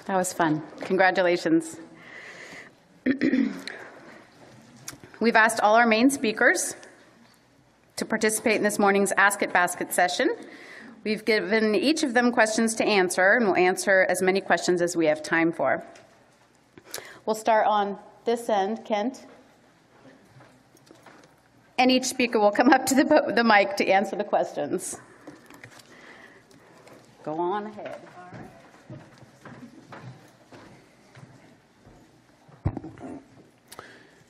That was fun. Congratulations. We've asked all our main speakers to participate in this morning's Ask It Basket session. We've given each of them questions to answer, and we'll answer as many questions as we have time for. We'll start on this end, Kent. And each speaker will come up to the mic to answer the questions. Go on ahead.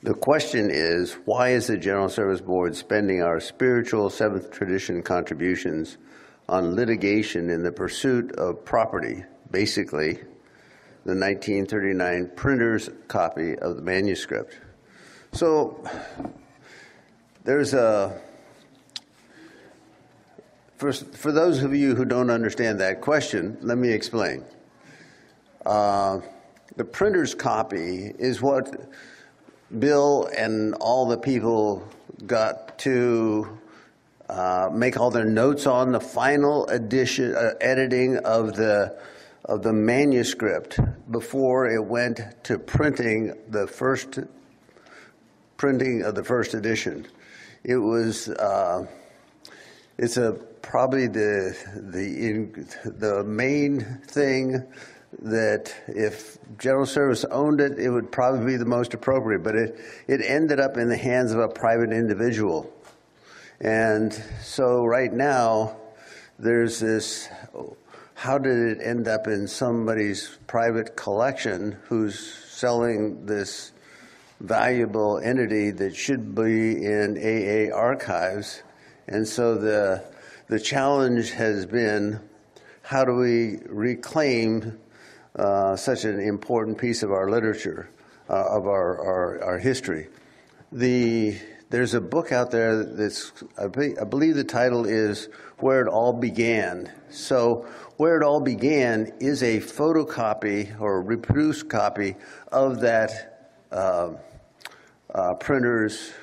The question is, why is the General Service Board spending our spiritual seventh tradition contributions on litigation in the pursuit of property, basically the 1939 printer's copy of the manuscript? So there's for those of you who don't understand that question, let me explain. The printer's copy is what Bill and all the people got to make all their notes on the final edition, editing of the manuscript before it went to printing the first edition. It was it's probably the main thing that if General Service owned it, it would probably be the most appropriate, but it ended up in the hands of a private individual. And so right now, there's this, how did it end up in somebody's private collection who's selling this valuable entity that should be in AA archives? And so the challenge has been, how do we reclaim such an important piece of our literature, of our history? There's a book out there that's, I believe the title is Where It All Began. So Where It All Began is a photocopy or a reproduced copy of that printer's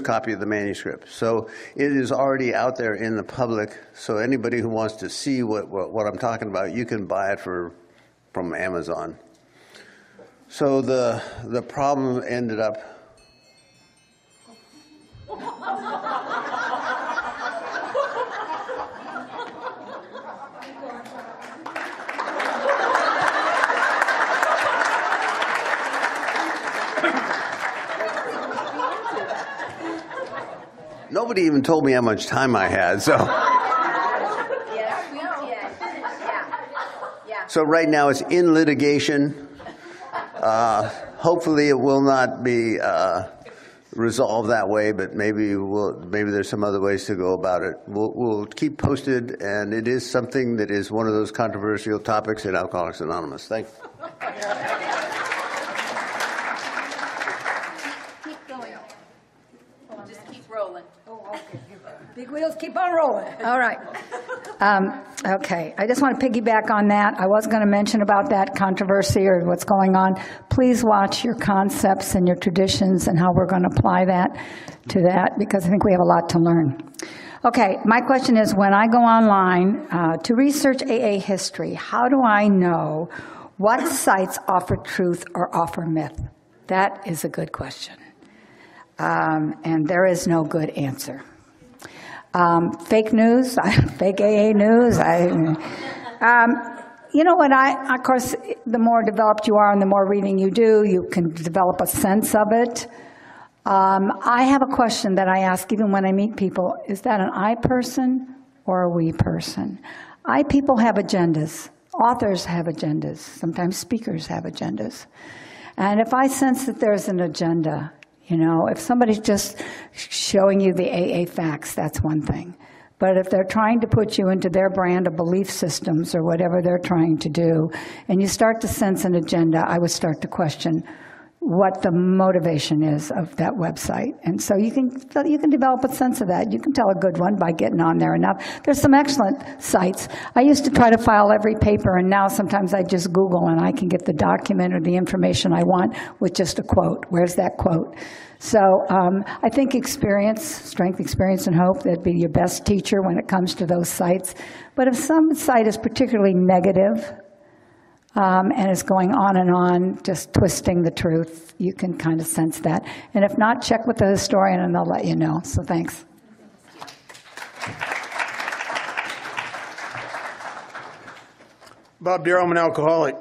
copy of the manuscript. So it is already out there in the public, so anybody who wants to see what I'm talking about, you can buy it from Amazon. So the problem ended up nobody even told me how much time I had, so. So right now it's in litigation. Hopefully it will not be resolved that way, but maybe there's some other ways to go about it. We'll keep posted, and it is something that is one of those controversial topics in Alcoholics Anonymous. Thanks. Big wheels keep on rolling. All right. Okay. I just want to piggyback on that. I was going to mention about that controversy or what's going on. Please watch your concepts and your traditions and how we're going to apply that to that, because I think we have a lot to learn. Okay. My question is, when I go online to research AA history, how do I know what sites offer truth or offer myth? That is a good question. And there is no good answer. Fake news, fake AA news. You know what, of course, the more developed you are and the more reading you do, you can develop a sense of it. I have a question that I ask even when I meet people. Is that an I person or a we person? I people have agendas. Authors have agendas. Sometimes speakers have agendas. And if I sense that there's an agenda, you know, if somebody's just showing you the AA facts, that's one thing. But if they're trying to put you into their brand of belief systems or whatever they're trying to do, and you start to sense an agenda, I would start to question, what the motivation is of that website. And so you can develop a sense of that. You can tell a good one by getting on there enough. There's some excellent sites. I used to try to file every paper, and now sometimes I just Google and I can get the document or the information I want with just a quote. Where's that quote? So I think experience, strength, experience, and hope, that'd be your best teacher when it comes to those sites. But if some site is particularly negative, and is going on, just twisting the truth, you can kind of sense that. And if not, check with the historian and they'll let you know. So thanks. Bob Darrow, I'm an alcoholic.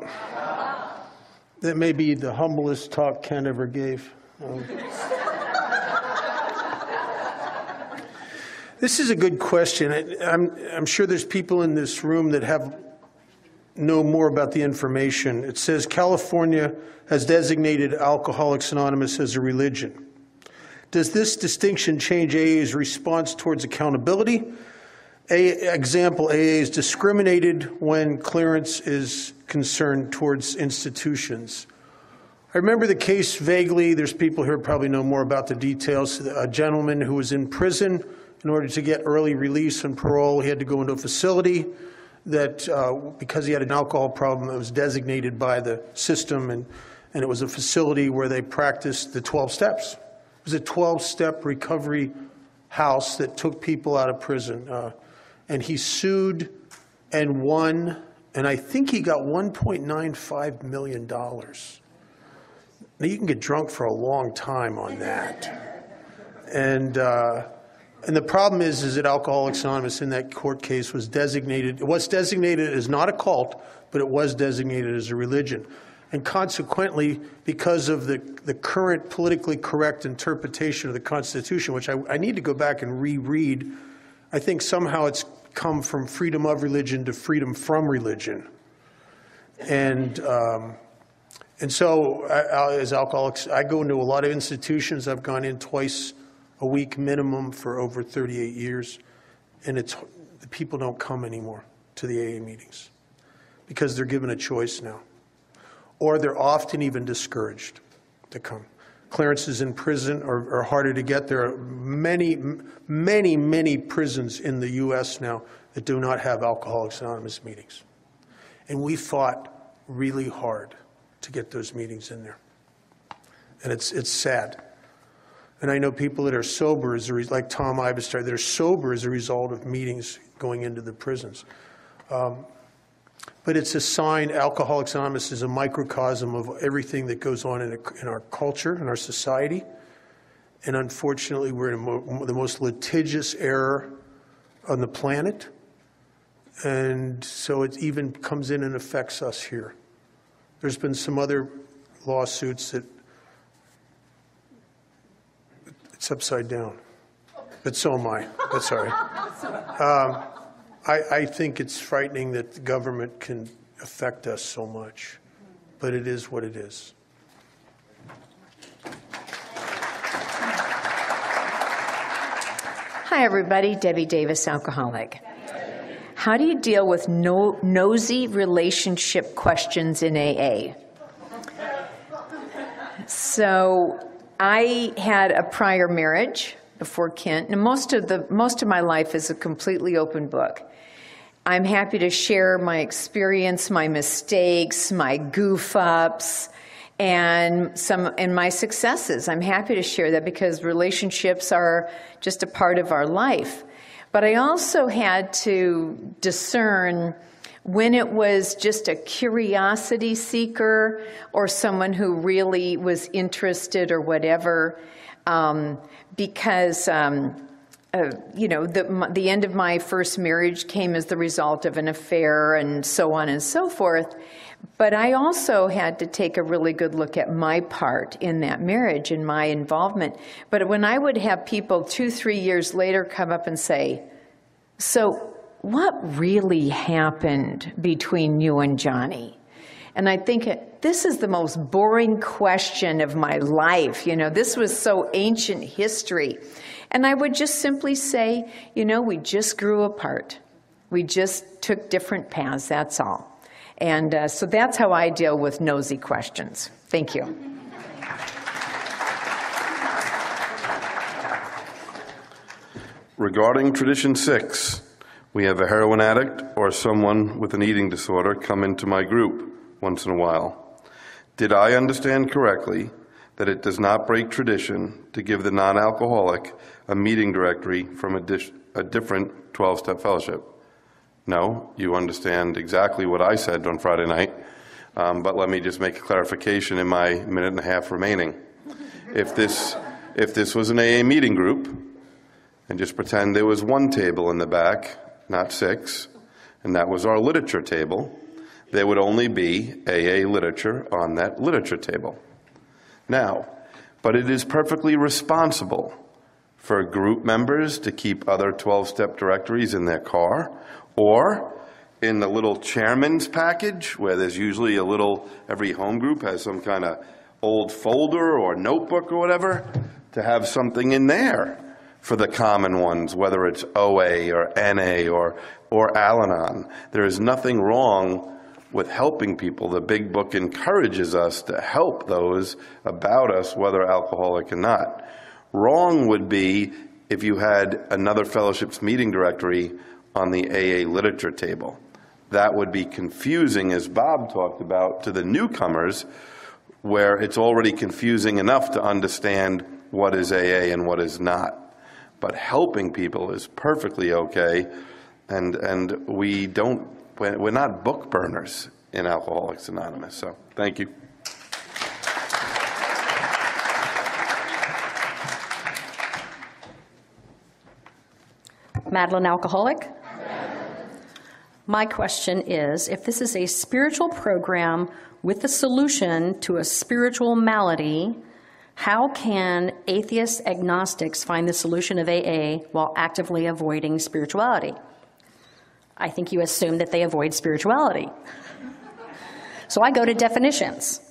That may be the humblest talk Ken ever gave. This is a good question. I'm sure there's people in this room that know more about the information. It says California has designated Alcoholics Anonymous as a religion. Does this distinction change AA's response towards accountability? Example, AA is discriminated when clearance is concerned towards institutions. I remember the case vaguely. There's people here who probably know more about the details. A gentleman who was in prison, in order to get early release and parole, he had to go into a facility that because he had an alcohol problem, it was designated by the system, and it was a facility where they practiced the 12 steps. It was a 12-step recovery house that took people out of prison. And he sued and won, and I think he got $1.95 million. Now, you can get drunk for a long time on that. And the problem is that Alcoholics Anonymous in that court case was designated, it was designated as not a cult, but it was designated as a religion. And consequently, because of the current politically correct interpretation of the Constitution, which I need to go back and reread, I think somehow it's come from freedom of religion to freedom from religion. And so as alcoholics, I go into a lot of institutions. I've gone in twice a week minimum for over 38 years, and the people don't come anymore to the AA meetings because they're given a choice now, or they're often even discouraged to come. Clearances in prison are harder to get. There are many, many, many prisons in the U.S. now that do not have Alcoholics Anonymous meetings, and we fought really hard to get those meetings in there, and it's sad. And I know people that are sober, like Tom Ivestar, that are sober as a result of meetings going into the prisons. But it's a sign. Alcoholics Anonymous is a microcosm of everything that goes on in our culture, in our society. And unfortunately, we're in the most litigious era on the planet. And so it even comes in and affects us here. There's been some other lawsuits that it's upside down, but so am I. That's all right. I think it's frightening that the government can affect us so much, but it is what it is. Hi, everybody. Debbie Davis, alcoholic. How do you deal with nosy relationship questions in AA? So I had a prior marriage before Kent, and most of my life is a completely open book. I'm happy to share my experience, my mistakes, my goof-ups, and my successes. I'm happy to share that because relationships are just a part of our life. But I also had to discern when it was just a curiosity seeker or someone who really was interested or whatever, because the end of my first marriage came as the result of an affair and so on and so forth. But I also had to take a really good look at my part in that marriage and my involvement. But when I would have people 2-3 years later come up and say, so what really happened between you and Johnny? And I think this is the most boring question of my life. This was so ancient history. And I would just simply say, we just grew apart. We just took different paths, that's all. And so that's how I deal with nosy questions. Thank you. Regarding Tradition 6, we have a heroin addict or someone with an eating disorder come into my group once in a while. Did I understand correctly that it does not break tradition to give the non-alcoholic a meeting directory from a different 12-step fellowship? No, you understand exactly what I said on Friday night, but let me just make a clarification in my minute and a half remaining. If this was an AA meeting group, and just pretend there was one table in the back, not 6, and that was our literature table, there would only be AA literature on that literature table. Now, but it is perfectly responsible for group members to keep other 12-step directories in their car, or in the little chairman's package, where there's usually a little, every home group has some kind of old folder or notebook or whatever, to have something in there for the common ones, whether it's OA or NA or Al-Anon. There is nothing wrong with helping people. The big book encourages us to help those about us, whether alcoholic or not. Wrong would be if you had another fellowship's meeting directory on the AA literature table. That would be confusing, as Bob talked about, to the newcomers, where it's already confusing enough to understand what is AA and what is not. But helping people is perfectly okay, and we're not book burners in Alcoholics Anonymous. So thank you. Madeline, alcoholic. My question is, if this is a spiritual program with a solution to a spiritual malady, how can atheist agnostics find the solution of AA while actively avoiding spirituality? I think you assume that they avoid spirituality. So I go to definitions.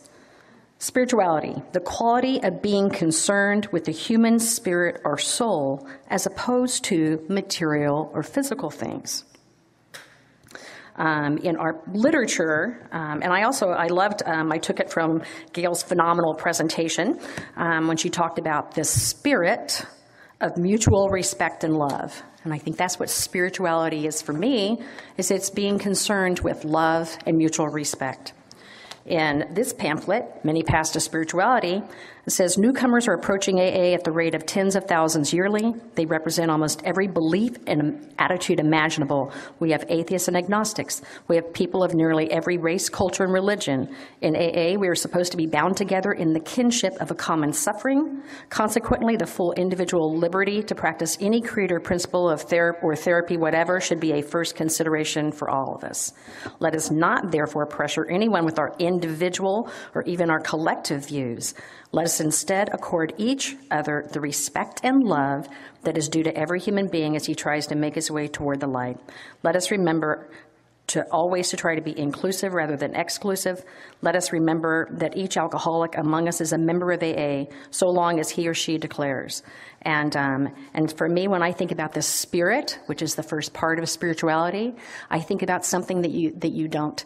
Spirituality, the quality of being concerned with the human spirit or soul as opposed to material or physical things. In our literature, and I took it from Gail's phenomenal presentation when she talked about the spirit of mutual respect and love. And I think that's what spirituality is for me, is it's being concerned with love and mutual respect. In this pamphlet, Many Paths to Spirituality, it says newcomers are approaching AA at the rate of tens of thousands yearly. They represent almost every belief and attitude imaginable. We have atheists and agnostics. We have people of nearly every race, culture, and religion. In AA, we are supposed to be bound together in the kinship of a common suffering. Consequently, the full individual liberty to practice any creed or principle of therapy, whatever, should be a first consideration for all of us. Let us not, therefore, pressure anyone with our individual or even our collective views. Let us instead accord each other the respect and love that is due to every human being as he tries to make his way toward the light. Let us remember to always to try to be inclusive rather than exclusive. Let us remember that each alcoholic among us is a member of AA so long as he or she declares. And for me, when I think about the spirit, which is the first part of spirituality, I think about something that you don't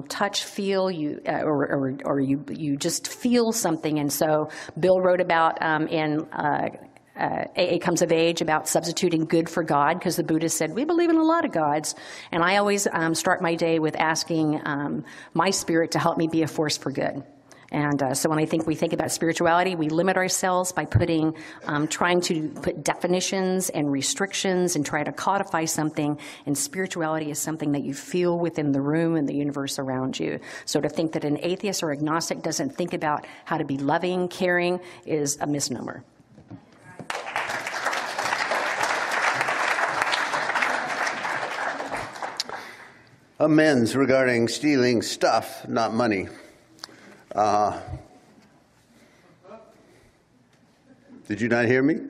touch, feel, or you just feel something. And so Bill wrote about in AA Comes of Age about substituting good for God, because the Buddha said, we believe in a lot of gods. And I always start my day with asking my spirit to help me be a force for good. And so when we think about spirituality, we limit ourselves by trying to put definitions and restrictions and try to codify something. And spirituality is something that you feel within the room and the universe around you. So to think that an atheist or agnostic doesn't think about how to be loving, caring, is a misnomer. Amends regarding stealing stuff, not money. Did you not hear me?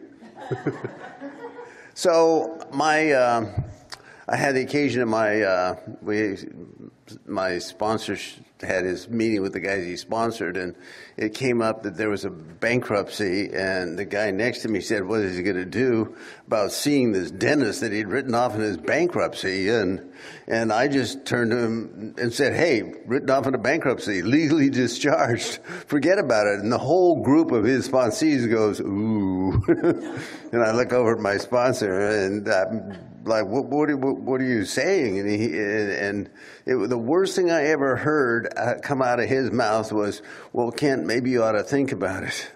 So I had the occasion of my had his meeting with the guys he sponsored, and it came up that there was a bankruptcy, and the guy next to me said, what is he going to do about seeing this dentist that he'd written off in his bankruptcy? And I just turned to him and said, hey, written off in a bankruptcy, legally discharged, forget about it. And the whole group of his sponsees goes, ooh. And I look over at my sponsor, and like, what are you saying? And the worst thing I ever heard come out of his mouth was, well, Kent, maybe you ought to think about it.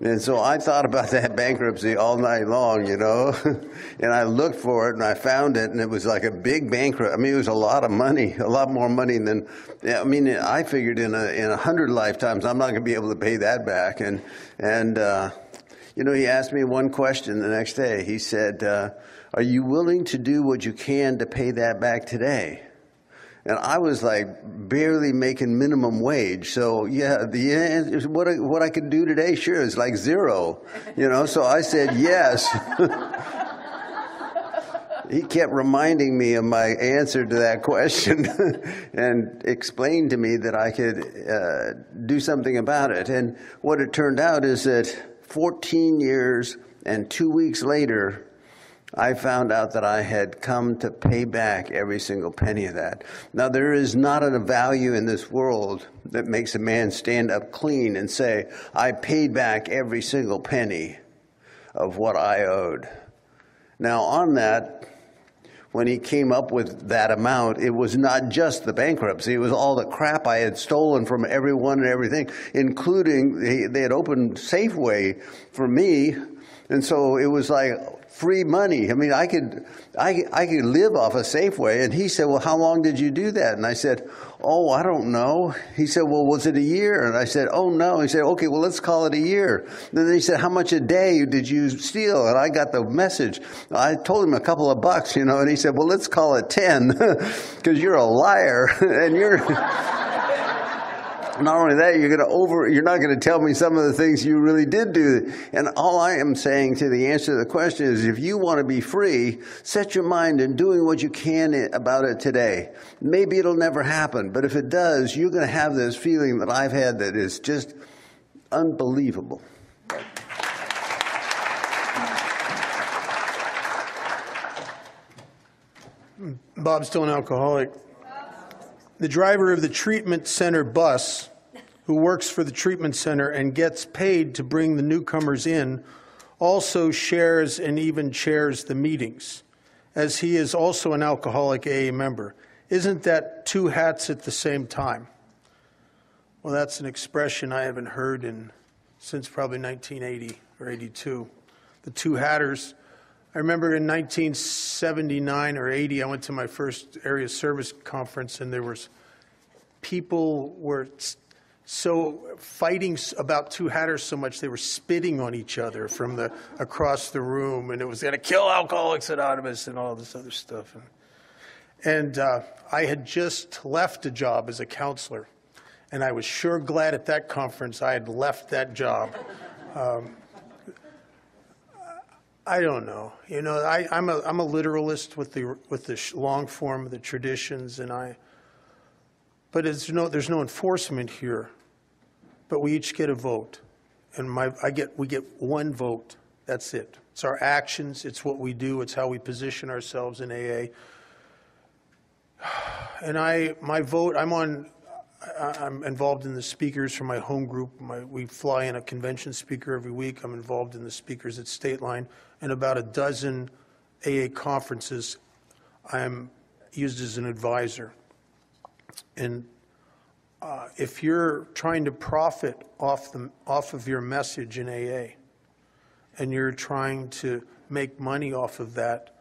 And so I thought about that bankruptcy all night long, you know, and I looked for it and I found it, and it was like a big bankrupt. I mean, it was a lot of money, a lot more money than, I mean, I figured in 100 lifetimes I'm not going to be able to pay that back. And you know, he asked me one question the next day. He said, are you willing to do what you can to pay that back today? And I was like barely making minimum wage. So yeah, the end, what I could do today, sure, is like zero, you know. So I said yes. He kept reminding me of my answer to that question and explained to me that I could do something about it. And what it turned out is that 14 years and 2 weeks later, I found out that I had come to pay back every single penny of that. Now, there is not a value in this world that makes a man stand up clean and say, I paid back every single penny of what I owed. Now, on that, when he came up with that amount, it was not just the bankruptcy, it was all the crap I had stolen from everyone and everything, including they had opened Safeway for me, and so it was like free money. I mean, I could live off a Safeway. And he said, well, how long did you do that? And I said, oh, I don't know. He said, well, was it a year? And I said, oh, no. He said, okay, well, let's call it a year. And then he said, how much a day did you steal? And I got the message. I told him a couple of bucks, you know, and he said, well, let's call it 10 because you're a liar and you're... Not only that, you're not going to tell me some of the things you really did do. And all I am saying to the answer to the question is, if you want to be free, set your mind in doing what you can about it today. Maybe it'll never happen, but if it does, you're going to have this feeling that I've had that is just unbelievable. Bob's still an alcoholic. The driver of the treatment center bus who works for the treatment center and gets paid to bring the newcomers in also shares and even chairs the meetings, as he is also an alcoholic AA member. Isn't that two hats at the same time? Well, that's an expression I haven't heard since probably 1980 or 82. The two hatters. I remember in 1979 or 80, I went to my first area service conference, and there was people were so fighting about two hatters so much they were spitting on each other from across the room, and it was going to kill Alcoholics Anonymous and all this other stuff. And I had just left a job as a counselor, and I was sure glad at that conference I had left that job. I don't know. You know, I'm a literalist with the long form of the traditions, but there's no enforcement here. But we each get a vote, and we get one vote. That's it. It's our actions. It's what we do. It's how we position ourselves in AA. And my vote. I'm involved in the speakers for my home group. We fly in a convention speaker every week. I'm involved in the speakers at State Line, and about a dozen AA conferences I'm used as an advisor. And if you're trying to profit off of your message in AA, and you're trying to make money off of that,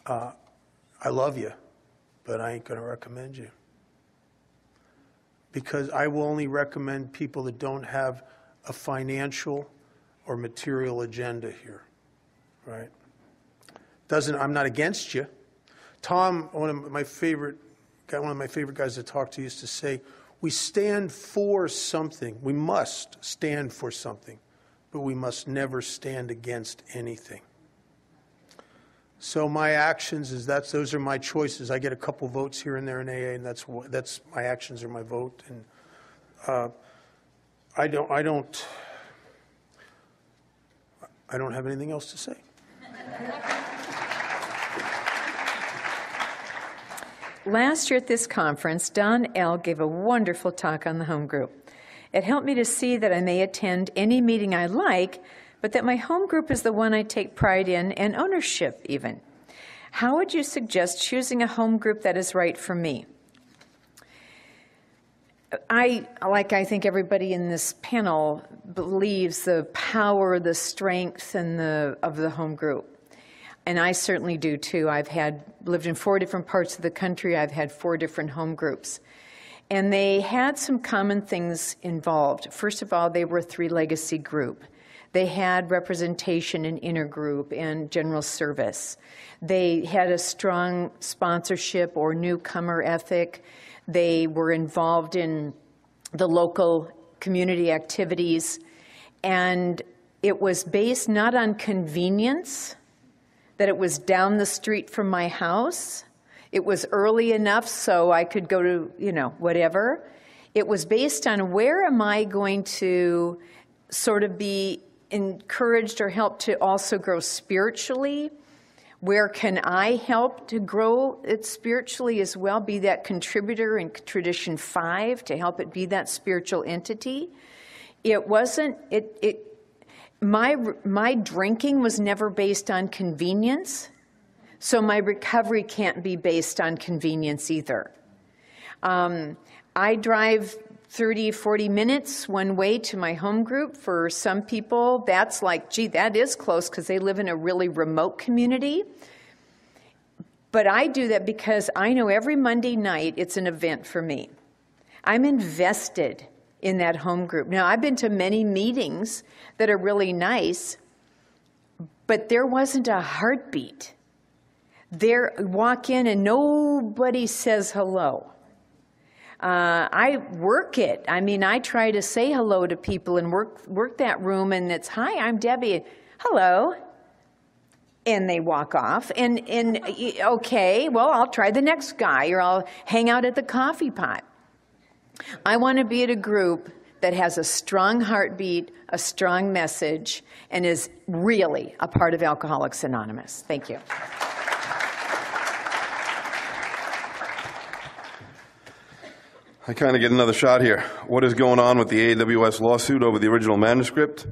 I love you, but I ain't going to recommend you. Because I will only recommend people that don't have a financial or material agenda here, right? I'm not against you. Tom, one of my favorite guys to talk to used to say, we stand for something. We must stand for something, but we must never stand against anything. So my actions is those are my choices. I get a couple votes here and there in AA, and that's my actions are my vote. And I don't have anything else to say. Last year at this conference, Don L. gave a wonderful talk on the home group. It helped me to see that I may attend any meeting I like, but that my home group is the one I take pride in and ownership even. How would you suggest choosing a home group that is right for me? I think everybody in this panel believes the power, the strength, and of the home group. And I certainly do too. I've lived in 4 different parts of the country. I've had 4 different home groups. And they had some common things involved. First of all, they were a 3-legacy group. They had representation in intergroup and general service. They had a strong sponsorship or newcomer ethic. They were involved in the local community activities. And it was based not on convenience, that it was down the street from my house. It was early enough so I could go to, whatever. It was based on where am I going to sort of be encouraged or helped to also grow spiritually? Where can I help to grow it spiritually as well, be that contributor in Tradition 5 to help it be that spiritual entity? It wasn't, my drinking was never based on convenience, so my recovery can't be based on convenience either. I drive 30, 40 minutes one way to my home group. For some people, that's like, gee, that is close because they live in a really remote community. But I do that because I know every Monday night it's an event for me. I'm invested in that home group. Now, I've been to many meetings that are really nice, but there wasn't a heartbeat. Walk in and nobody says hello. I work it. I mean, I try to say hello to people and work that room, and it's, hi, I'm Debbie. Hello. And they walk off. And okay, well, I'll try the next guy, or I'll hang out at the coffee pot. I want to be at a group that has a strong heartbeat, a strong message, and is really a part of Alcoholics Anonymous. Thank you. I kind of get another shot here. What is going on with the AWS lawsuit over the original manuscript?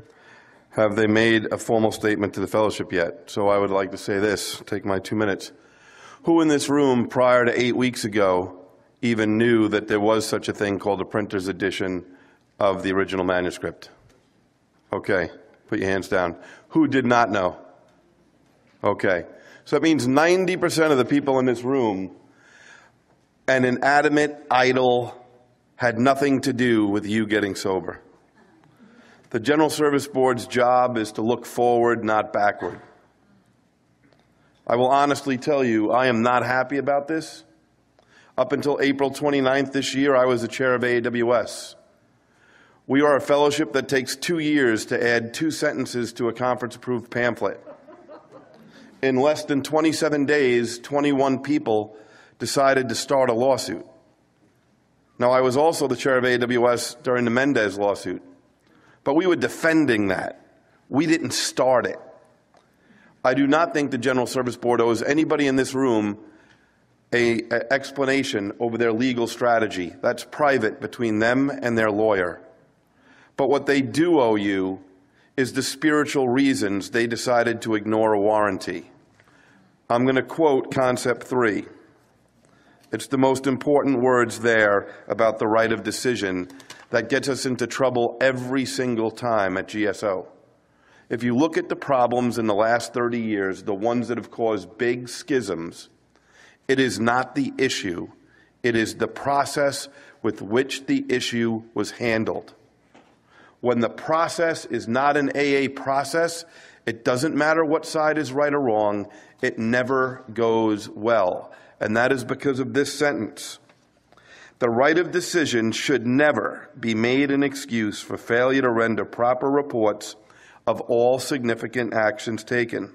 Have they made a formal statement to the fellowship yet? So I would like to say this, take my 2 minutes. Who in this room prior to 8 weeks ago even knew that there was such a thing called a printer's edition of the original manuscript? Okay, put your hands down. Who did not know? Okay, so that means 90% of the people in this room, an inanimate idol, had nothing to do with you getting sober. The General Service Board's job is to look forward, not backward. I will honestly tell you, I am not happy about this. Up until April 29th this year, I was the chair of AWS. We are a fellowship that takes 2 years to add 2 sentences to a conference-approved pamphlet. In less than 27 days, 21 people decided to start a lawsuit. Now, I was also the chair of AWS during the Mendez lawsuit, but we were defending that. We didn't start it. I do not think the General Service Board owes anybody in this room an explanation over their legal strategy. That's private between them and their lawyer. But what they do owe you is the spiritual reasons they decided to ignore a warranty. I'm going to quote Concept 3. It's the most important words there about the right of decision that gets us into trouble every single time at GSO. If you look at the problems in the last 30 years, the ones that have caused big schisms, it is not the issue. It is the process with which the issue was handled. When the process is not an AA process, it doesn't matter what side is right or wrong, it never goes well. And that is because of this sentence. The right of decision should never be made an excuse for failure to render proper reports of all significant actions taken.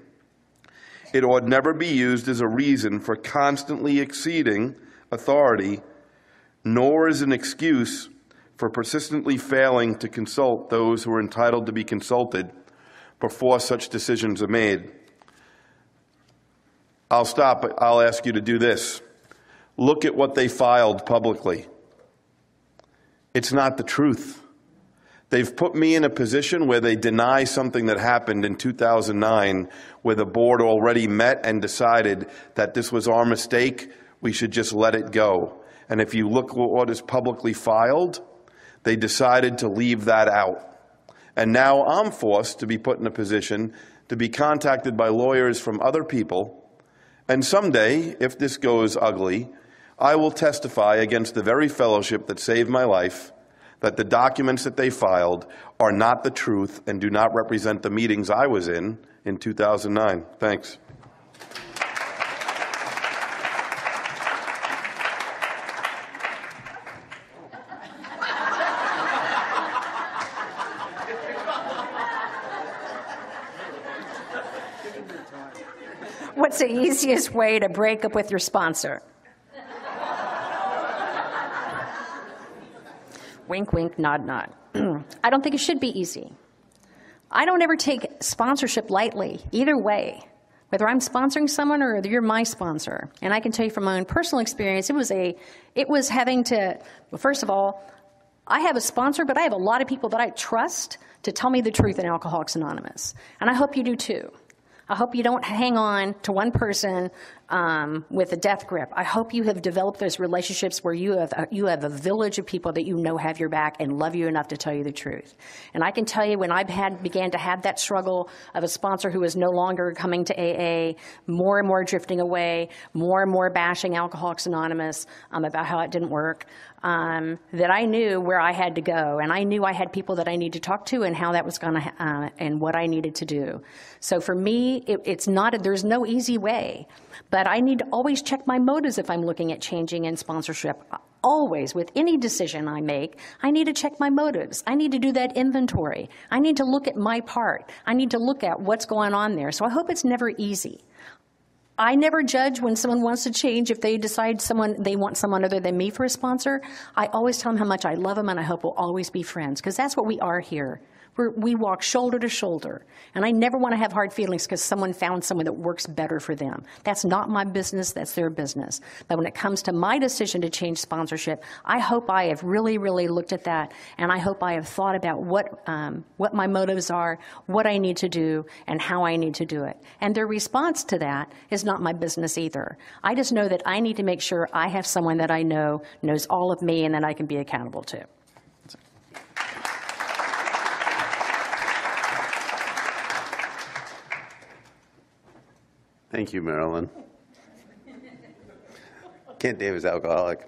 It ought never be used as a reason for constantly exceeding authority, nor as an excuse for persistently failing to consult those who are entitled to be consulted before such decisions are made. I'll stop, but I'll ask you to do this. Look at what they filed publicly. It's not the truth. They've put me in a position where they deny something that happened in 2009, where the board already met and decided that this was our mistake, we should just let it go. And if you look at what is publicly filed, they decided to leave that out. And now I'm forced to be put in a position to be contacted by lawyers from other people. And someday, if this goes ugly, I will testify against the very fellowship that saved my life that the documents that they filed are not the truth and do not represent the meetings I was in 2009. Thanks. What's the easiest way to break up with your sponsor? Wink, wink, nod, nod. I don't think it should be easy. I don't ever take sponsorship lightly, either way, whether I'm sponsoring someone or you're my sponsor. And I can tell you from my own personal experience, it was having to, well, first of all, I have a sponsor, but I have a lot of people that I trust to tell me the truth in Alcoholics Anonymous. And I hope you do too. I hope you don't hang on to one person with a death grip. I hope you have developed those relationships where you have a village of people that you know have your back and love you enough to tell you the truth. And I can tell you when I began to have that struggle of a sponsor who was no longer coming to AA, more and more drifting away, more and more bashing Alcoholics Anonymous about how it didn't work, that I knew where I had to go, and I knew I had people that I needed to talk to and how that was going to and what I needed to do. So for me, there's no easy way, but I need to always check my motives if I'm looking at changing in sponsorship. Always, with any decision I make, I need to check my motives. I need to do that inventory. I need to look at my part. I need to look at what's going on there. So I hope it's never easy. I never judge when someone wants to change if they decide they want someone other than me for a sponsor. I always tell them how much I love them and I hope we'll always be friends, because that's what we are here. We walk shoulder to shoulder. And I never want to have hard feelings because someone found someone that works better for them. That's not my business, that's their business. But when it comes to my decision to change sponsorship, I hope I have really, really looked at that, and I hope I have thought about what my motives are, what I need to do, and how I need to do it. And their response to that is not my business either. I just know that I need to make sure I have someone that I know knows all of me and that I can be accountable to. Thank you, Marilyn. Kent Davis, alcoholic.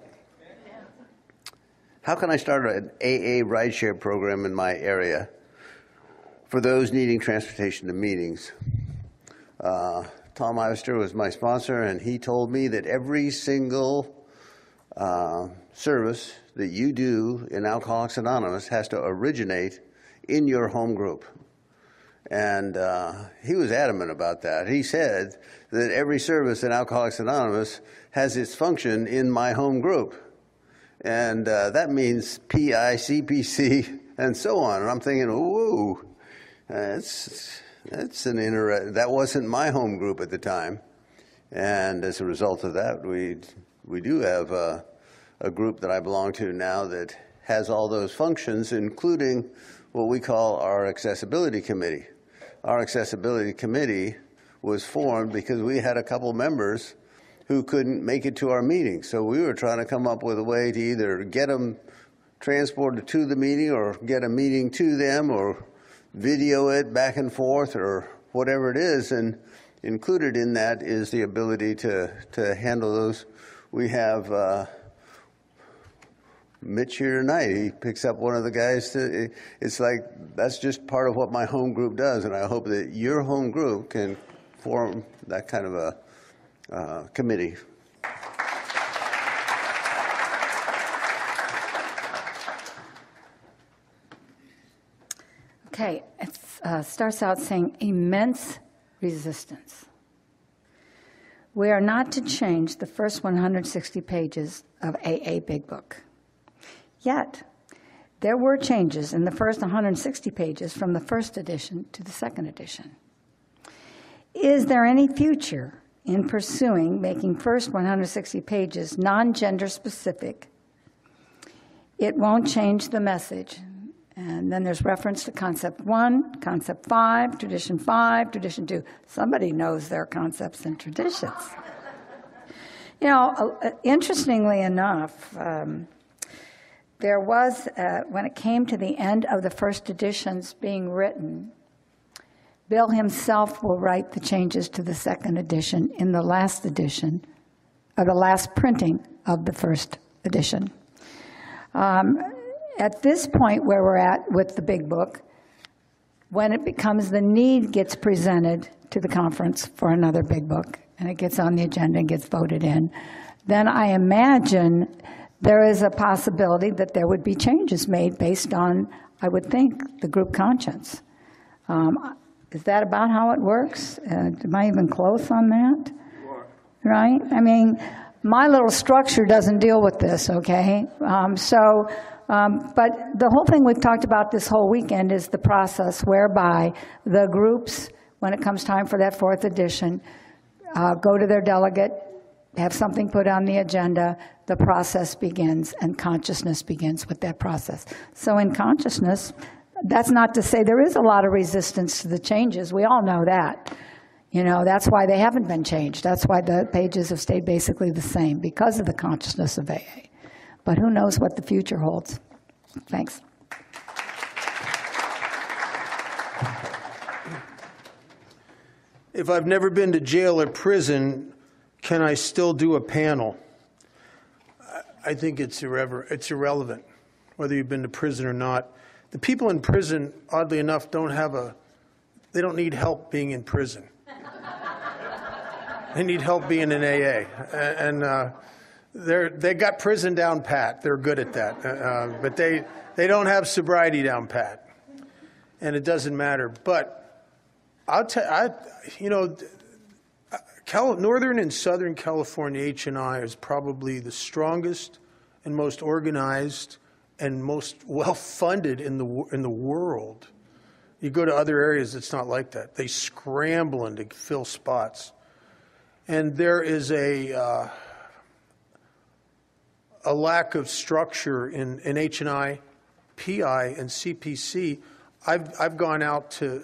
How can I start an AA rideshare program in my area for those needing transportation to meetings? Tom Ivester was my sponsor, and he told me that every single service that you do in Alcoholics Anonymous has to originate in your home group. And he was adamant about that. He said that every service in Alcoholics Anonymous has its function in my home group. And that means PI, CPC, and so on. And I'm thinking, whoa, that wasn't my home group at the time. And as a result of that, we do have a group that I belong to now that has all those functions, including what we call our accessibility committee. Our accessibility committee was formed because we had a couple members who couldn't make it to our meeting. So we were trying to come up with a way to either get them transported to the meeting or get a meeting to them or video it back and forth or whatever it is. And included in that is the ability to handle those. We have Mitch here tonight. He picks up one of the guys. It's like that's just part of what my home group does, and I hope that your home group can form that kind of a committee. Okay, it starts out saying immense resistance. We are not to change the first 160 pages of AA Big Book. Yet, there were changes in the first 160 pages from the first edition to the second edition. Is there any future in pursuing making first 160 pages non-gender specific? It won't change the message. And then there's reference to Concept 1, Concept 5, Tradition 2. Somebody knows their concepts and traditions. You know, interestingly enough, there was, when it came to the end of the first editions being written, Bill himself will write the changes to the second edition in the last edition, or the last printing of the first edition. At this point where we're at with the Big Book, when it becomes the need gets presented to the conference for another Big Book, and it gets on the agenda and gets voted in, then I imagine there is a possibility that there would be changes made based on, I would think, the group conscience. Is that about how it works? Am I even close on that? Right? I mean, my little structure doesn't deal with this, okay? But the whole thing we've talked about this whole weekend is the process whereby the groups, when it comes time for that fourth edition, go to their delegate, have something put on the agenda, the process begins, and consciousness begins with that process. So in consciousness, that's not to say there is a lot of resistance to the changes. We all know that. You know, that's why they haven't been changed. That's why the pages have stayed basically the same, because of the consciousness of AA. But who knows what the future holds. Thanks. If I've never been to jail or prison, can I still do a panel? I think it's irrelevant, whether you've been to prison or not. The people in prison, oddly enough, they don't need help being in prison. They need help being in AA. And they got prison down pat. They're good at that. But they don't have sobriety down pat. And it doesn't matter. But Northern and Southern California H&I is probably the strongest and most organized and most well-funded in the world. You go to other areas, it's not like that. They scrambling to fill spots. And there is a lack of structure in H&I, PI, and CPC. I've gone out to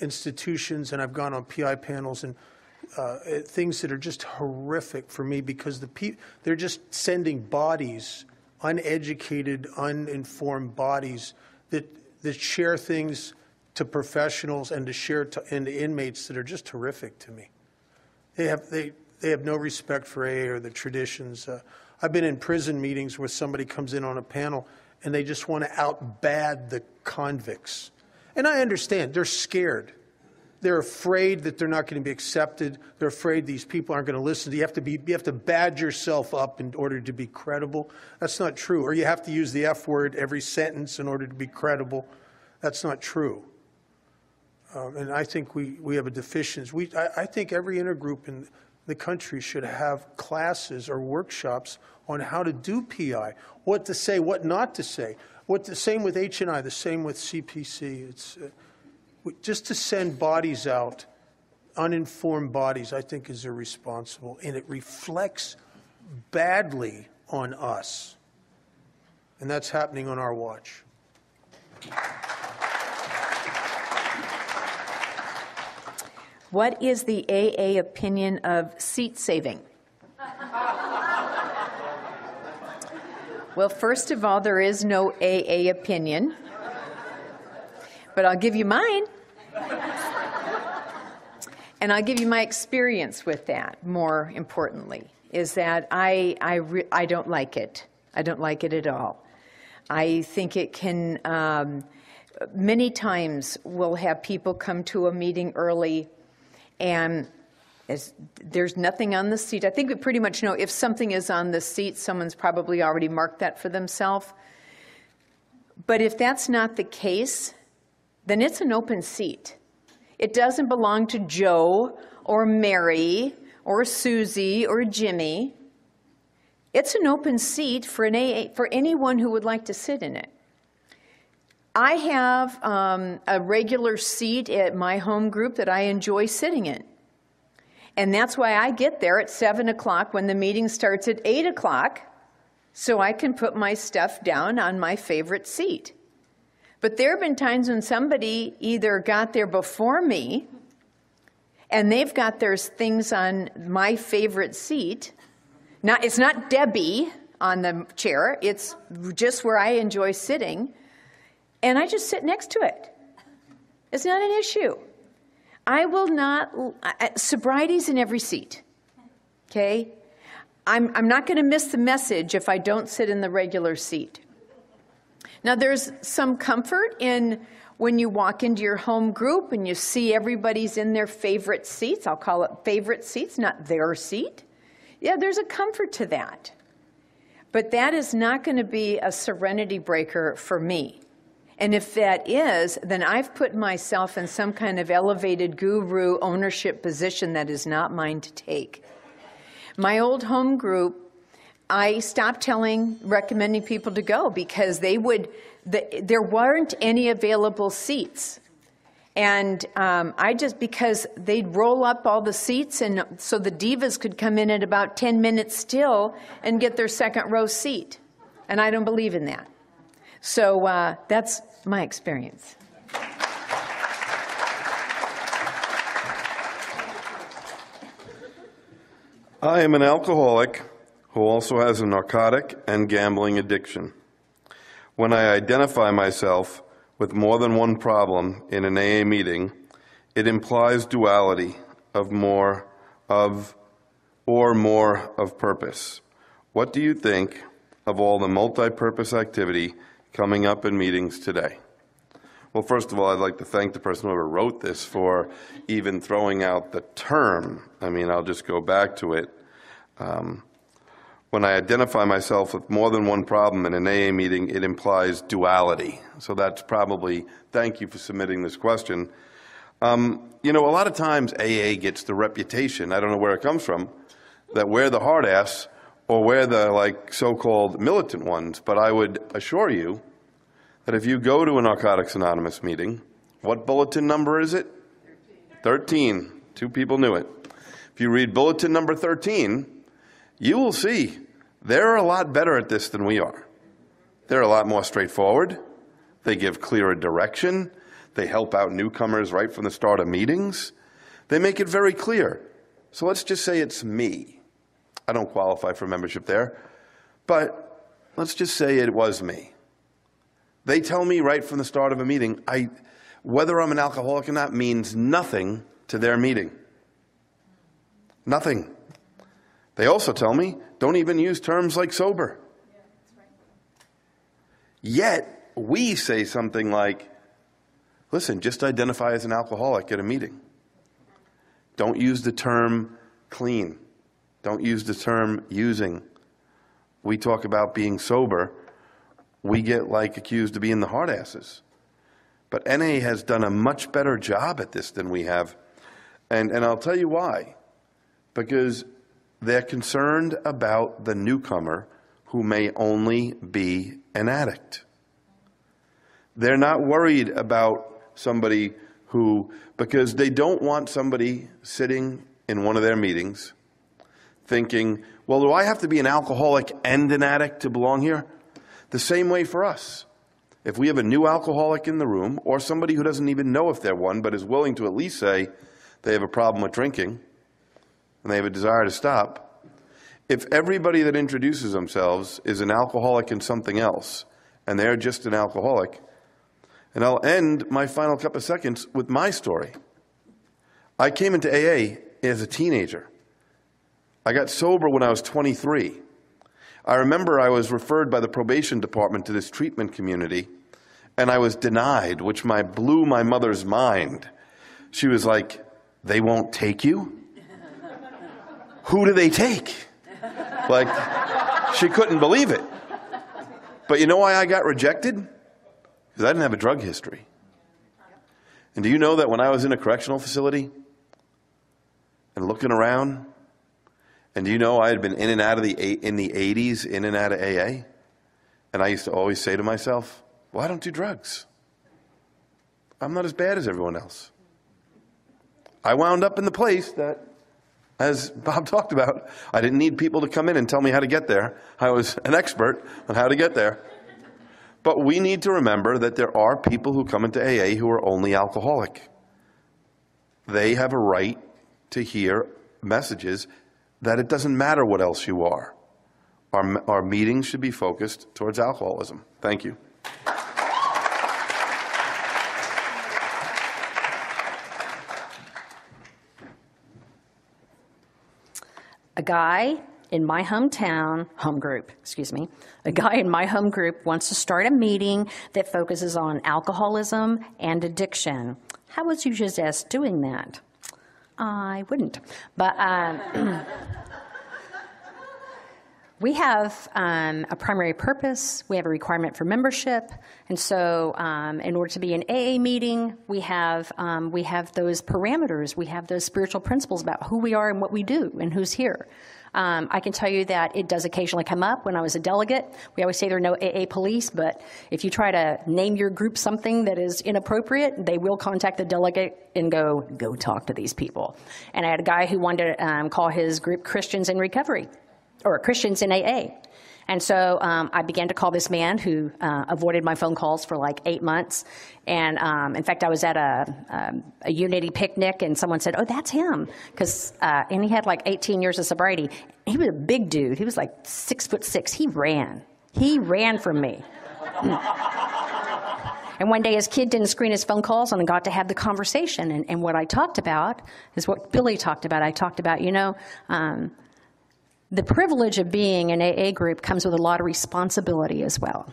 institutions and I've gone on PI panels and things that are just horrific for me because they're just sending bodies, uneducated, uninformed bodies that share things to professionals and to share and to inmates that are just horrific to me. They have no respect for AA or the traditions. I've been in prison meetings where somebody comes in on a panel and they just want to out-bad the convicts. And I understand. They're scared. They're afraid that they're not going to be accepted. They're afraid these people aren't going to listen. You have to bad yourself up in order to be credible. That's not true. Or you have to use the F word every sentence in order to be credible. That's not true. And I think we have a deficiency. I think every intergroup in the country should have classes or workshops on how to do PI, what to say, what not to say. The same with H&I, the same with CPC. It's just to send bodies out, uninformed bodies, I think is irresponsible, and it reflects badly on us. And that's happening on our watch. What is the AA opinion of seat saving? Well, first of all, there is no AA opinion, but I'll give you mine. And I'll give you my experience with that, more importantly, is that I don't like it. I don't like it at all. I think it can, many times we'll have people come to a meeting early and there's nothing on the seat. I think we pretty much know if something is on the seat, someone's probably already marked that for themselves. But if that's not the case, then it's an open seat. It doesn't belong to Joe or Mary or Susie or Jimmy. It's an open seat for anyone who would like to sit in it. I have a regular seat at my home group that I enjoy sitting in. And that's why I get there at 7 o'clock when the meeting starts at 8 o'clock, so I can put my stuff down on my favorite seat. But there have been times when somebody either got there before me and they've got their things on my favorite seat. Now, it's not Debbie on the chair, it's just where I enjoy sitting, and I just sit next to it. It's not an issue. I will not, sobriety's in every seat, okay? I'm not going to miss the message if I don't sit in the regular seat. Now, there's some comfort in when you walk into your home group and you see everybody's in their favorite seats. I'll call it favorite seats, not their seat. Yeah, there's a comfort to that. But that is not going to be a serenity breaker for me. And if that is, then I've put myself in some kind of elevated guru ownership position that is not mine to take. My old home group, I stopped recommending people to go because there weren't any available seats. And because they'd roll up all the seats, and so the divas could come in at about 10 minutes still and get their second row seat. And I don't believe in that. So that's my experience. I am an alcoholic who also has a narcotic and gambling addiction. When I identify myself with more than one problem in an AA meeting, it implies duality of more of purpose. What do you think of all the multi-purpose activity coming up in meetings today? Well, first of all, I'd like to thank the person who ever wrote this for even throwing out the term. I mean, I'll just go back to it. When I identify myself with more than one problem in an AA meeting, it implies duality. So that's probably, thank you for submitting this question. You know, a lot of times AA gets the reputation, I don't know where it comes from, that we're the hard ass or we're the like so-called militant ones. But I would assure you that if you go to a Narcotics Anonymous meeting, what bulletin number is it? 13. 2 people knew it. If you read bulletin number 13, you will see they're a lot better at this than we are. They're a lot more straightforward. They give clearer direction. They help out newcomers right from the start of meetings. They make it very clear. So let's just say it's me. I don't qualify for membership there, but let's just say it was me. They tell me right from the start of a meeting, whether I'm an alcoholic or not means nothing to their meeting. Nothing. They also tell me, don't even use terms like sober. Yeah, that's right. Yet, we say something like, listen, just identify as an alcoholic at a meeting. Don't use the term clean. Don't use the term using. We talk about being sober. We get like accused of being the hard asses. But NA has done a much better job at this than we have. And I'll tell you why. Because they're concerned about the newcomer who may only be an addict. They're not worried about somebody because they don't want somebody sitting in one of their meetings thinking, well, do I have to be an alcoholic and an addict to belong here? The same way for us. If we have a new alcoholic in the room or somebody who doesn't even know if they're one but is willing to at least say they have a problem with drinking and they have a desire to stop, if everybody that introduces themselves is an alcoholic and something else and they're just an alcoholic, and I'll end my final couple of seconds with my story. I came into AA as a teenager. I got sober when I was 23. I remember I was referred by the probation department to this treatment community, and I was denied, which blew my mother's mind. She was like, they won't take you? Who do they take? Like, she couldn't believe it. But you know why I got rejected? Because I didn't have a drug history. And do you know that when I was in a correctional facility and looking around, And do you know I had been in and out of in the 80s, in and out of AA? And I used to always say to myself, well, I don't do drugs. I'm not as bad as everyone else. I wound up in the place that, as Bob talked about, I didn't need people to come in and tell me how to get there. I was an expert on how to get there. But we need to remember that there are people who come into AA who are only alcoholic. They have a right to hear messages that it doesn't matter what else you are. Our meetings should be focused towards alcoholism. Thank you. A guy in my home group wants to start a meeting that focuses on alcoholism and addiction. How would you suggest doing that? I wouldn't. But we have a primary purpose. We have a requirement for membership. And so in order to be an AA meeting, we have those parameters. We have those spiritual principles about who we are and what we do and who's here. I can tell you that it does occasionally come up. When I was a delegate, we always say there are no AA police, but if you try to name your group something that is inappropriate, they will contact the delegate and go talk to these people. And I had a guy who wanted to call his group Christians in Recovery, or Christians in AA. And so I began to call this man who avoided my phone calls for like 8 months. And in fact, I was at a Unity picnic, and someone said, oh, that's him. And he had like 18 years of sobriety. He was a big dude. He was like 6'6". He ran from me. And one day his kid didn't screen his phone calls, and I got to have the conversation. And what I talked about is what Billy talked about. I talked about, the privilege of being an AA group comes with a lot of responsibility as well.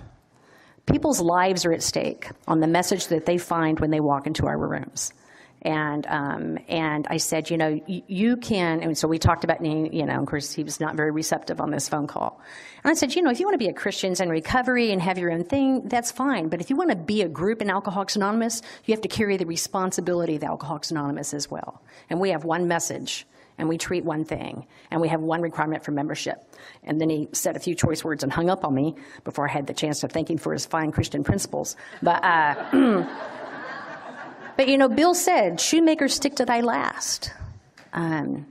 People's lives are at stake on the message that they find when they walk into our rooms. And I said, you can, and so we talked about, of course, he was not very receptive on this phone call. And I said, if you want to be a Christians in Recovery and have your own thing, that's fine. But if you want to be a group in Alcoholics Anonymous, you have to carry the responsibility of Alcoholics Anonymous as well. And we have one message. And we treat one thing, and we have one requirement for membership. And then he said a few choice words and hung up on me before I had the chance to thank him for his fine Christian principles. But Bill said, shoemakers stick to thy last. And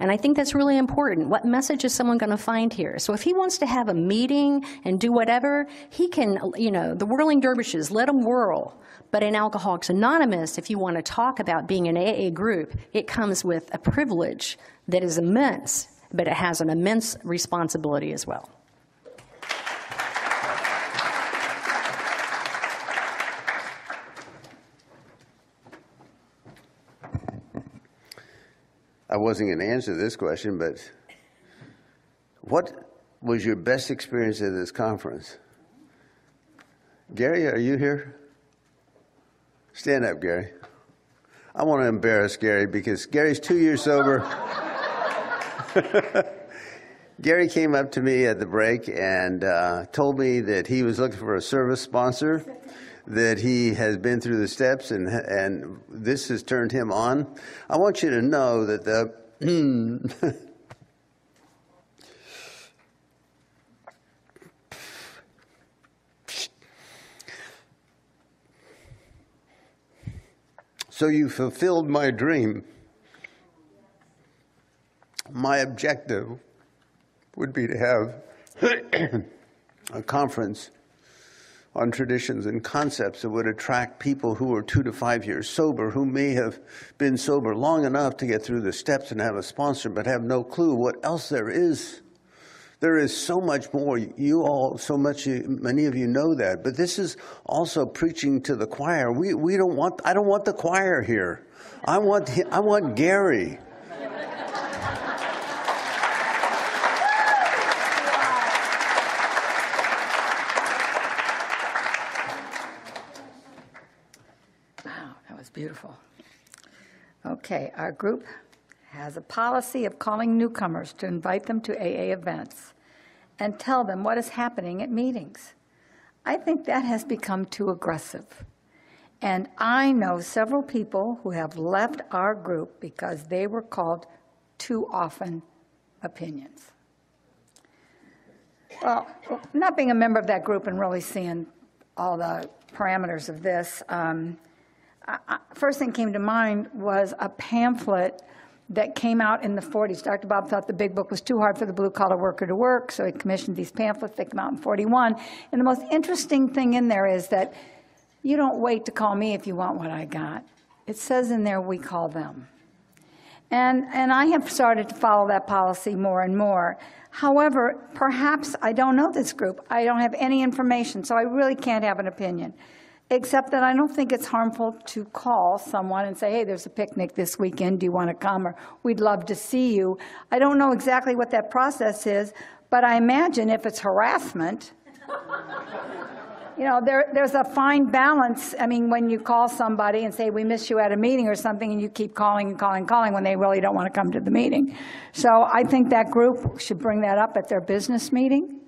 I think that's really important. What message is someone going to find here? So if he wants to have a meeting and do whatever, he can, the whirling dervishes, let them whirl. But in Alcoholics Anonymous, if you want to talk about being an AA group, it comes with a privilege that is immense, but it has an immense responsibility as well. I wasn't going to answer this question, but what was your best experience at this conference? Gary, are you here? Stand up, Gary. I want to embarrass Gary because Gary's 2 years sober. Gary came up to me at the break and told me that he was looking for a service sponsor, that he has been through the steps, and this has turned him on. I want you to know that so you fulfilled my dream. My objective would be to have a conference on traditions and concepts that would attract people who are 2 to 5 years sober, who may have been sober long enough to get through the steps and have a sponsor, but have no clue what else there is. There is so much more. Many of you know that, but this is also preaching to the choir. I don't want the choir here. I want Gary. Beautiful. Okay, our group has a policy of calling newcomers to invite them to AA events and tell them what is happening at meetings. I think that has become too aggressive. And I know several people who have left our group because they were called too often opinions. Well, not being a member of that group and really seeing all the parameters of this, first thing came to mind was a pamphlet that came out in the 40s. Dr. Bob thought the big book was too hard for the blue-collar worker to work, so he commissioned these pamphlets. They came out in 41. And the most interesting thing in there is that you don't wait to call me if you want what I got. It says in there, we call them. And I have started to follow that policy more and more. However, perhaps I don't know this group. I don't have any information, so I really can't have an opinion, except that I don't think it's harmful to call someone and say, hey, there's a picnic this weekend. Do you want to come? Or we'd love to see you. I don't know exactly what that process is, but I imagine if it's harassment, you know, there's a fine balance. I mean, when you call somebody and say, we miss you at a meeting or something, and you keep calling and calling and calling when they really don't want to come to the meeting. So I think that group should bring that up at their business meeting,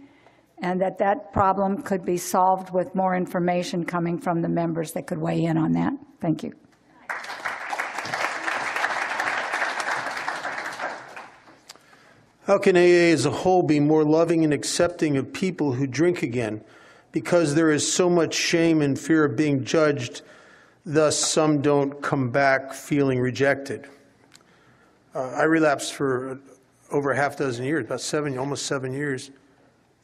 and that problem could be solved with more information coming from the members that could weigh in on that. Thank you. How can AA as a whole be more loving and accepting of people who drink again? Because there is so much shame and fear of being judged, thus some don't come back feeling rejected. I relapsed for over a half dozen years, about almost 7 years.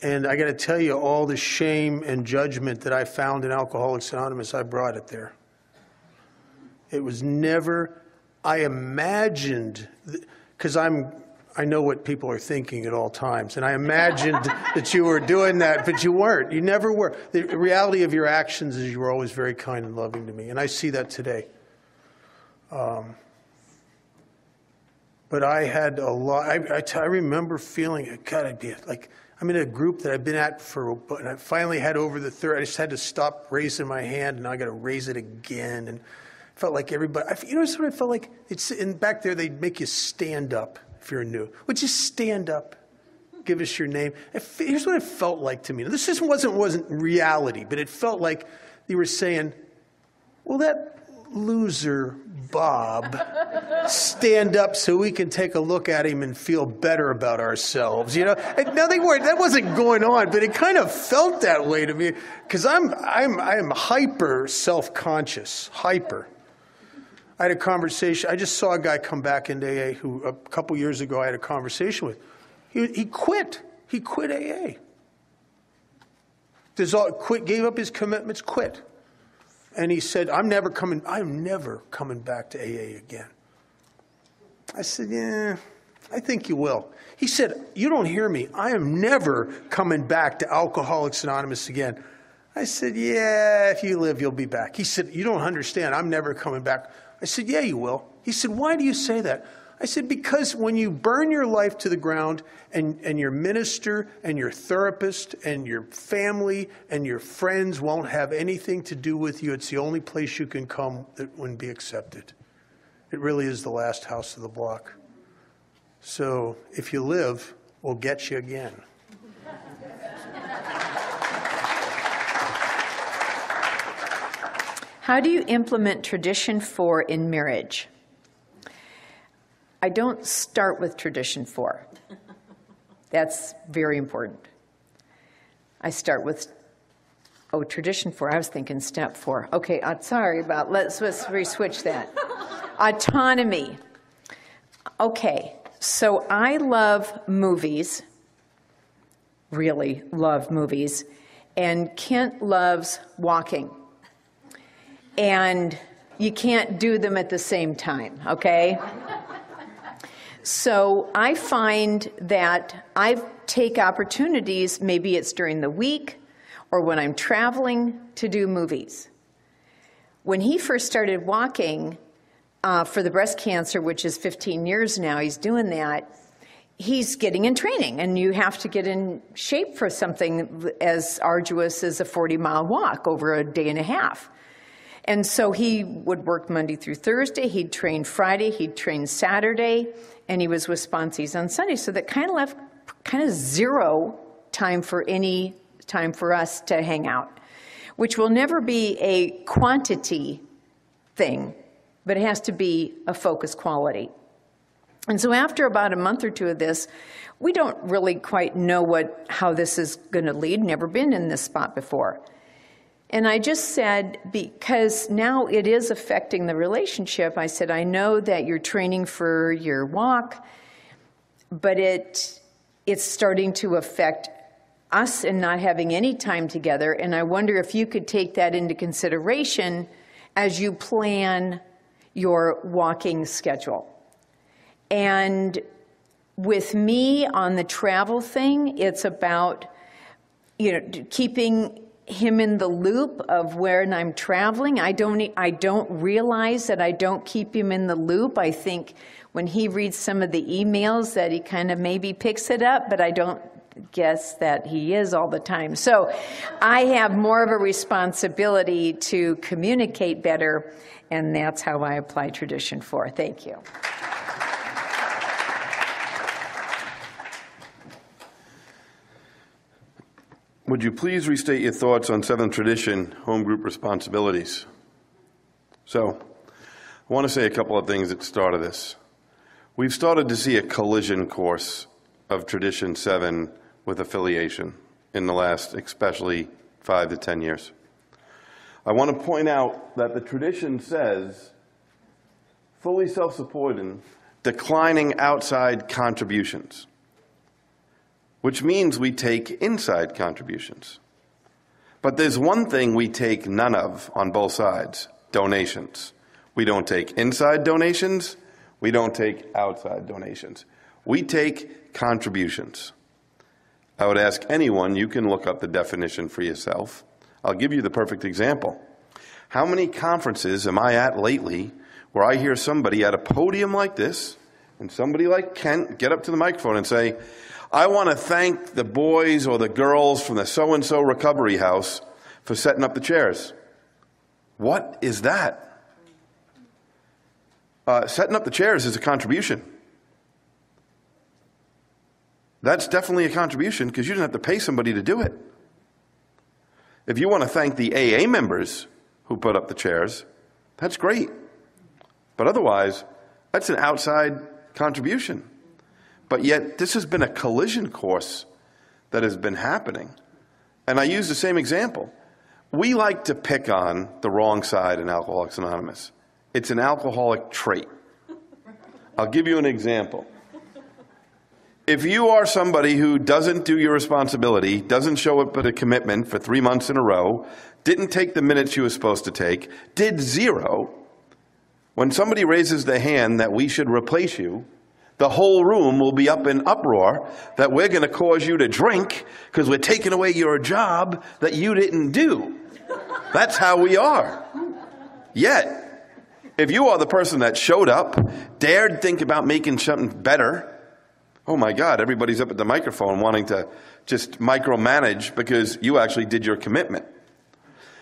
And I got to tell you, all the shame and judgment that I found in Alcoholics Anonymous, I brought it there. It was never, I imagined, because I know what people are thinking at all times, and I imagined that you were doing that, but you weren't. You never were. The reality of your actions is you were always very kind and loving to me, and I see that today. But I had a lot, I remember feeling, God, I'd be like, I'm in a group that I've been at and I finally had over the third. I just had to stop raising my hand, and now I got to raise it again. And I felt like everybody, you know what I felt like? Back there, they'd make you stand up if you're new. Would you stand up? Give us your name. Here's what it felt like to me. Now, this wasn't reality, but it felt like you were saying, well, that loser Bob stand up so we can take a look at him and feel better about ourselves, you know? And now that wasn't going on, but it kind of felt that way to me because I am hyper self-conscious, hyper. I had a conversation. I just saw a guy come back into AA who a couple years ago I had a conversation with. He quit. He quit AA. Gave up his commitments, quit. And he said, I'm never coming back to AA again. I said, yeah, I think you will. He said, you don't hear me. I am never coming back to Alcoholics Anonymous again. I said, yeah, if you live, you'll be back. He said, you don't understand. I'm never coming back. I said, yeah, you will. He said, why do you say that? I said, because when you burn your life to the ground and your minister and your therapist and your family and your friends won't have anything to do with you, it's the only place you can come that wouldn't be accepted. It really is the last house of the block. So if you live, we'll get you again. How do you implement tradition 4 in marriage? I don't start with tradition 4. That's very important. I start with, tradition 4. I was thinking step 4. Okay, sorry about, let's re-switch that. Autonomy. Okay, so I love movies, really love movies, and Kent loves walking. And you can't do them at the same time, okay? So I find that I take opportunities, maybe it's during the week or when I'm traveling, to do movies. When he first started walking for the breast cancer, which is 15 years now, he's doing that, he's getting in training, and you have to get in shape for something as arduous as a 40-mile walk over a day and a half. And so he would work Monday through Thursday, he'd train Friday, he'd train Saturday, and he was with sponsees on Sunday. So that kind of left zero time for any time for us to hang out, which will never be a quantity thing, but it has to be a focus quality. And so after about a month or two of this, we don't really quite know how this is going to lead. Never been in this spot before. And I just said, because now it is affecting the relationship, I said, I know that you're training for your walk, but it's starting to affect us and not having any time together. And I wonder if you could take that into consideration as you plan your walking schedule. And with me on the travel thing, it's about, keeping him in the loop of when I'm traveling. I don't realize that I don't keep him in the loop. I think when he reads some of the emails that he kind of maybe picks it up, but I don't guess that he is all the time. So I have more of a responsibility to communicate better, and that's how I apply tradition 4. Thank you. Would you please restate your thoughts on 7th tradition, home group responsibilities? So, I want to say a couple of things at the start of this. We've started to see a collision course of tradition 7 with affiliation in the last, especially 5 to 10 years. I want to point out that the tradition says fully self-supporting, declining outside contributions, which means we take inside contributions. But there's one thing we take none of on both sides: donations. We don't take inside donations. We don't take outside donations. We take contributions. I would ask anyone, you can look up the definition for yourself. I'll give you the perfect example. How many conferences am I at lately where I hear somebody at a podium like this, and somebody like Kent get up to the microphone and say, I want to thank the boys or the girls from the so-and-so recovery house for setting up the chairs. What is that? Setting up the chairs is a contribution. That's definitely a contribution because you didn't have to pay somebody to do it. If you want to thank the AA members who put up the chairs, that's great. But otherwise, that's an outside contribution. But yet, this has been a collision course that has been happening. And I use the same example. We like to pick on the wrong side in Alcoholics Anonymous. It's an alcoholic trait. I'll give you an example. If you are somebody who doesn't do your responsibility, doesn't show up at a commitment for 3 months in a row, didn't take the minutes you were supposed to take, did 0, when somebody raises their hand that we should replace you, the whole room will be up in uproar that we're going to cause you to drink because we're taking away your job that you didn't do. That's how we are. Yet, if you are the person that showed up, dared think about making something better, oh my God, everybody's up at the microphone wanting to just micromanage because you actually did your commitment.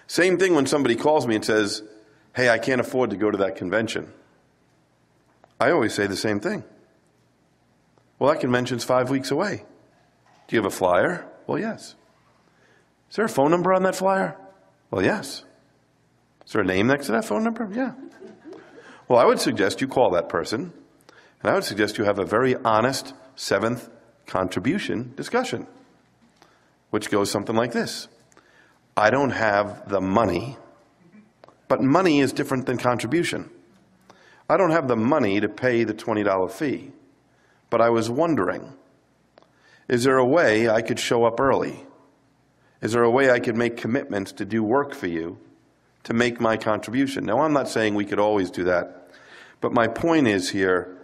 Same thing when somebody calls me and says, hey, I can't afford to go to that convention. I always say the same thing. Well, that convention's 5 weeks away. Do you have a flyer? Well, yes. Is there a phone number on that flyer? Well, yes. Is there a name next to that phone number? Yeah. Well, I would suggest you call that person, and I would suggest you have a very honest 7th contribution discussion, which goes something like this. I don't have the money, but money is different than contribution. I don't have the money to pay the $20 fee. But I was wondering, is there a way I could show up early? Is there a way I could make commitments to do work for you to make my contribution? Now, I'm not saying we could always do that, but my point is here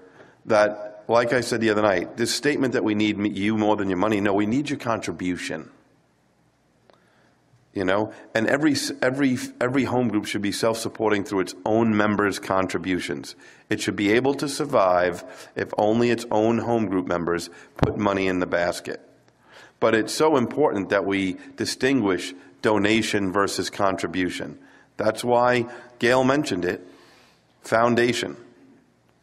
that, like I said the other night, this statement that we need you more than your money, no, we need your contribution. You know, and every home group should be self-supporting through its own members' contributions. It should be able to survive if only its own home group members put money in the basket. But it's so important that we distinguish donation versus contribution. That's why Gail mentioned it, foundation.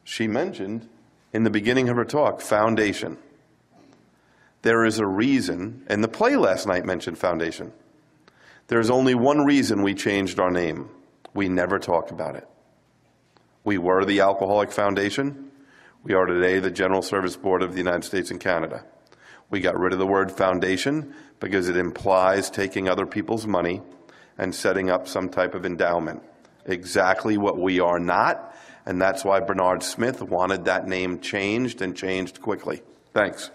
She mentioned in the beginning of her talk, foundation. There is a reason, and the play last night mentioned foundation. There's only one reason we changed our name. We never talk about it. We were the Alcoholic Foundation. We are today the General Service Board of the United States and Canada. We got rid of the word foundation because it implies taking other people's money and setting up some type of endowment. Exactly what we are not, and that's why Bernard Smith wanted that name changed, and changed quickly. Thanks.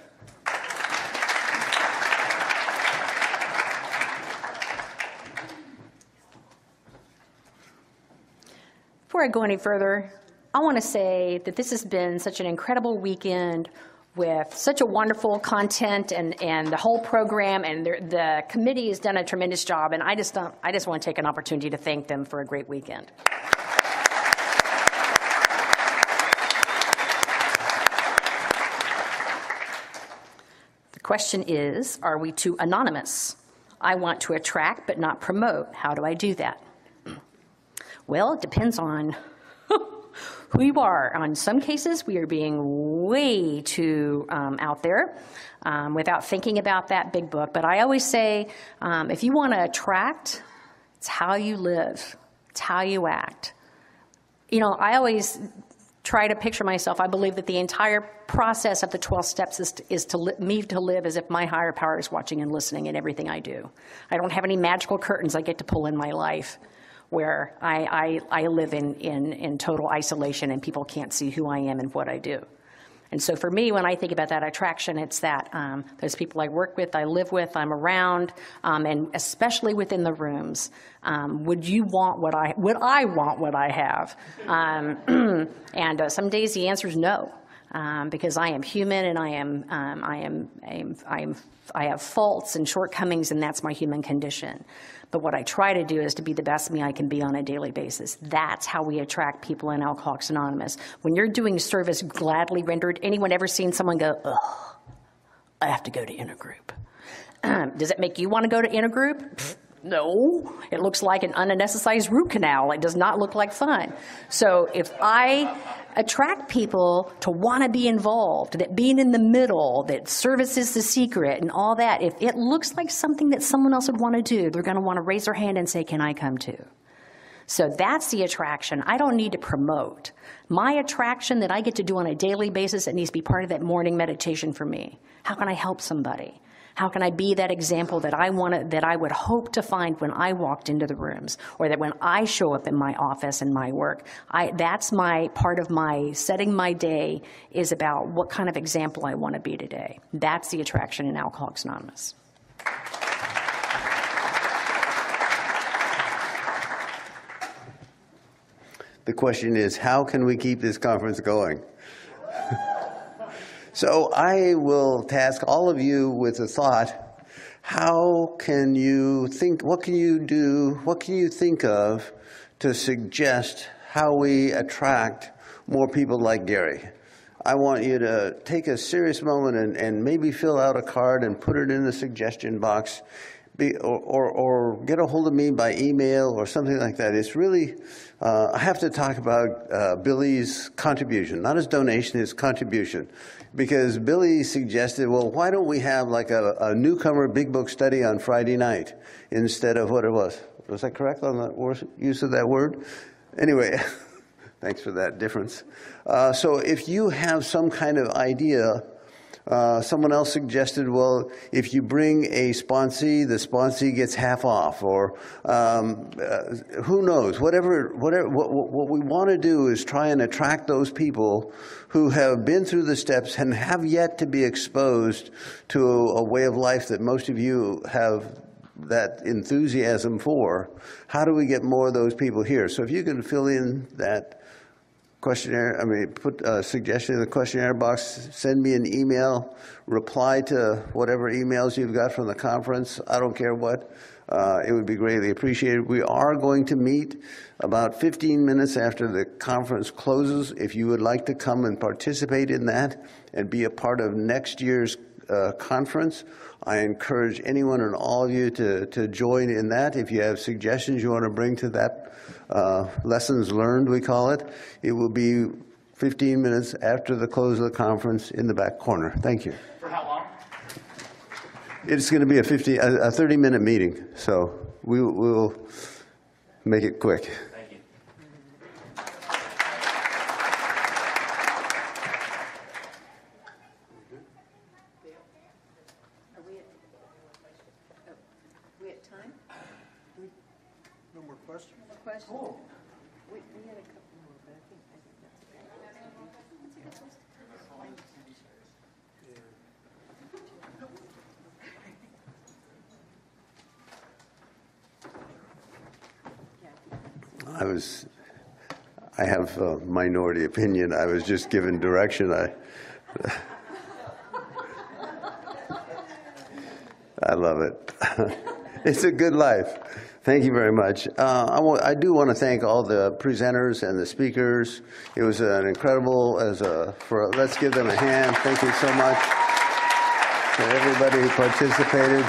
Before I go any further, I want to say that this has been such an incredible weekend with such a wonderful content and the whole program, and the committee has done a tremendous job, and I just want to take an opportunity to thank them for a great weekend. The question is, are we too anonymous? I want to attract but not promote. How do I do that? Well, it depends on who you are. In some cases, we are being way too out there without thinking about that big book. But I always say, if you want to attract, it's how you live. It's how you act. You know, I always try to picture myself. I believe that the entire process of the 12 steps is to live as if my higher power is watching and listening in everything I do. I don't have any magical curtains I get to pull in my life where I live in total isolation and people can't see who I am and what I do. And so for me, when I think about that attraction, it's that those people I work with, I live with, I'm around, and especially within the rooms. Would I want what I have? And some days the answer is no, because I am human and I have faults and shortcomings, and that's my human condition. But what I try to do is to be the best me I can be on a daily basis. That's how we attract people in Alcoholics Anonymous. When you're doing service gladly rendered, anyone ever seen someone go, ugh, I have to go to intergroup? Does it make you want to go to intergroup? No. It looks like an unanesthetized root canal. It does not look like fun. So if I attract people to want to be involved, that being in the middle, that service is the secret and all that, if it looks like something that someone else would want to do, they're going to want to raise their hand and say, can I come too? So that's the attraction. I don't need to promote. My attraction that I get to do on a daily basis, it needs to be part of that morning meditation for me. How can I help somebody? How can I be that example that I would hope to find when I walked into the rooms, or that when I show up in my office and my work? That's my part of my setting my day, is about what kind of example I want to be today. That's the attraction in Alcoholics Anonymous. The question is, how can we keep this conference going? So I will task all of you with a thought. How can you think, what can you do, what can you think of to suggest how we attract more people like Gary? I want you to take a serious moment and maybe fill out a card and put it in the suggestion box, or get a hold of me by email or something like that. It's really, I have to talk about Billy's contribution, not his donation, his contribution. Because Billy suggested, well, why don't we have like a newcomer big book study on Friday night instead of what it was. Was that correct on the use of that word? Anyway, thanks for that difference. So if you have some kind of idea, someone else suggested, well, if you bring a sponsee, the sponsee gets half off, or who knows, what we want to do is try and attract those people who have been through the steps and have yet to be exposed to a way of life that most of you have that enthusiasm for. How do we get more of those people here? So if you can fill in that questionnaire, put a suggestion in the questionnaire box, send me an email, reply to whatever emails you've got from the conference, I don't care what, it would be greatly appreciated. We are going to meet about 15 minutes after the conference closes. If you would like to come and participate in that and be a part of next year's conference, I encourage anyone and all of you to join in that. If you have suggestions you want to bring to that lessons learned, we call it, it will be 15 minutes after the close of the conference in the back corner. Thank you. For how long? It's going to be a 30-minute meeting, so we'll make it quick. Thank you. No more questions? I have a minority opinion. I was just given direction. I love it. It's a good life. Thank you very much. I do want to thank all the presenters and the speakers. It was an incredible, let's give them a hand. Thank you so much to everybody who participated.